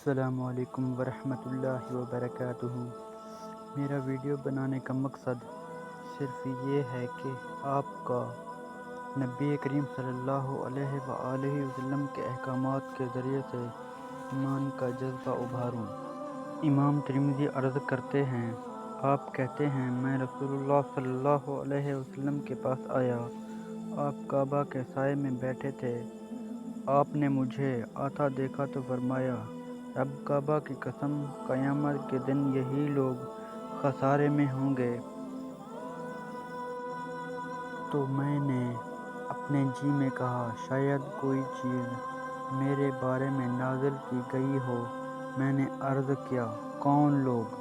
السلام علیکم ورحمۃ اللہ وبرکاتہ۔ میرا ویڈیو بنانے کا مقصد صرف یہ ہے کہ آپ کا نبی کریم صلی اللہ علیہ وآلہ وسلم کے احکامات کے ذریعے سے ایمان کا جذبہ ابھاروں۔ امام ترمذی عرض کرتے ہیں، آپ کہتے ہیں میں رسول اللہ صلی اللہ علیہ وسلم کے پاس آیا، آپ کعبہ کے سائے میں بیٹھے تھے، آپ نے مجھے آتا دیکھا تو فرمایا، رب کعبہ کی قسم، قیامت کے دن یہی لوگ خسارے میں ہوں گے۔ تو میں نے اپنے جی میں کہا شاید کوئی چیز میرے بارے میں نازل کی گئی ہو۔ میں نے عرض کیا، کون لوگ؟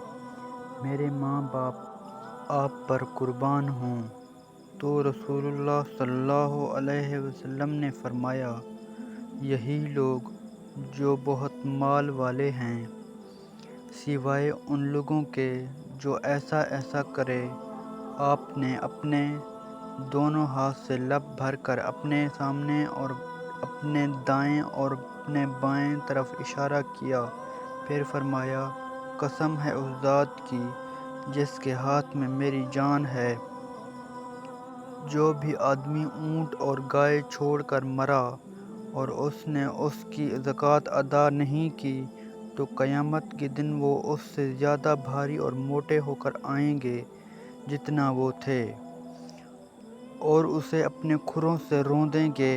میرے ماں باپ آپ پر قربان ہوں۔ تو رسول اللہ صلی اللہ علیہ وسلم نے فرمایا، یہی لوگ جو بہت مال والے ہیں، سوائے ان لوگوں کے جو ایسا ایسا کرے۔ آپ نے اپنے دونوں ہاتھ سے لپ بھر کر اپنے سامنے اور اپنے دائیں اور اپنے بائیں طرف اشارہ کیا، پھر فرمایا، قسم ہے اس ذات کی جس کے ہاتھ میں میری جان ہے، جو بھی آدمی اونٹ اور گائے چھوڑ کر مرا اور اس نے اس کی زکوٰۃ ادا نہیں کی تو قیامت کے دن وہ اس سے زیادہ بھاری اور موٹے ہو کر آئیں گے جتنا وہ تھے، اور اسے اپنے کھروں سے روندیں گے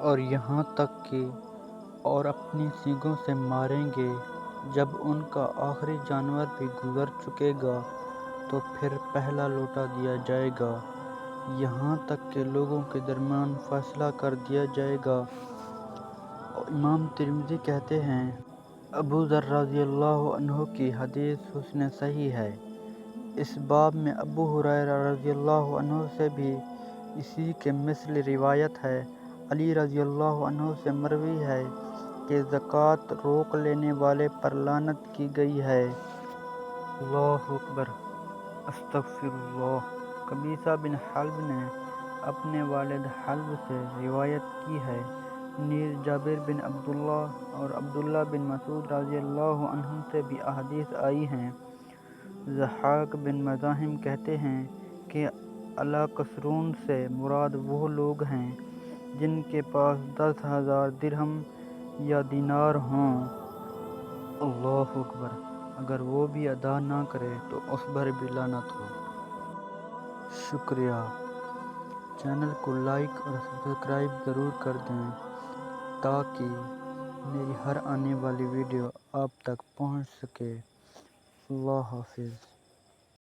اور یہاں تک کہ اور اپنی سینگوں سے ماریں گے۔ جب ان کا آخری جانور بھی گزر چکے گا تو پھر پہلا لوٹا دیا جائے گا، یہاں تک کہ لوگوں کے درمیان فیصلہ کر دیا جائے گا۔ امام ترمذی کہتے ہیں، ابو ذر رضی اللہ عنہ کی حدیث حسن صحیح ہے۔ اس باب میں ابو ہریرہ رضی اللہ عنہ سے بھی اسی کے مثل روایت ہے۔ علی رضی اللہ عنہ سے مروی ہے کہ زکوٰۃ روک لینے والے پر لعنت کی گئی ہے۔ اللہ اکبر، استغفر اللہ۔ قبیصہ بن حلب نے اپنے والد حلب سے روایت کی ہے۔ نیز جابر بن عبداللہ اور عبداللہ بن مسعود رضی اللہ عنہم سے بھی احادیث آئی ہیں۔ ضحاک بن مزاحم کہتے ہیں کہ الاکثرون سے مراد وہ لوگ ہیں جن کے پاس 10,000 درہم یا دینار ہوں۔ اللہ اکبر، اگر وہ بھی ادا نہ کرے تو اس پر بھی لعنت ہو۔ شکریہ۔ چینل کو لائک اور سبسکرائب ضرور کر دیں تاکہ میری ہر آنے والی ویڈیو آپ تک پہنچ سکے۔ اللہ حافظ۔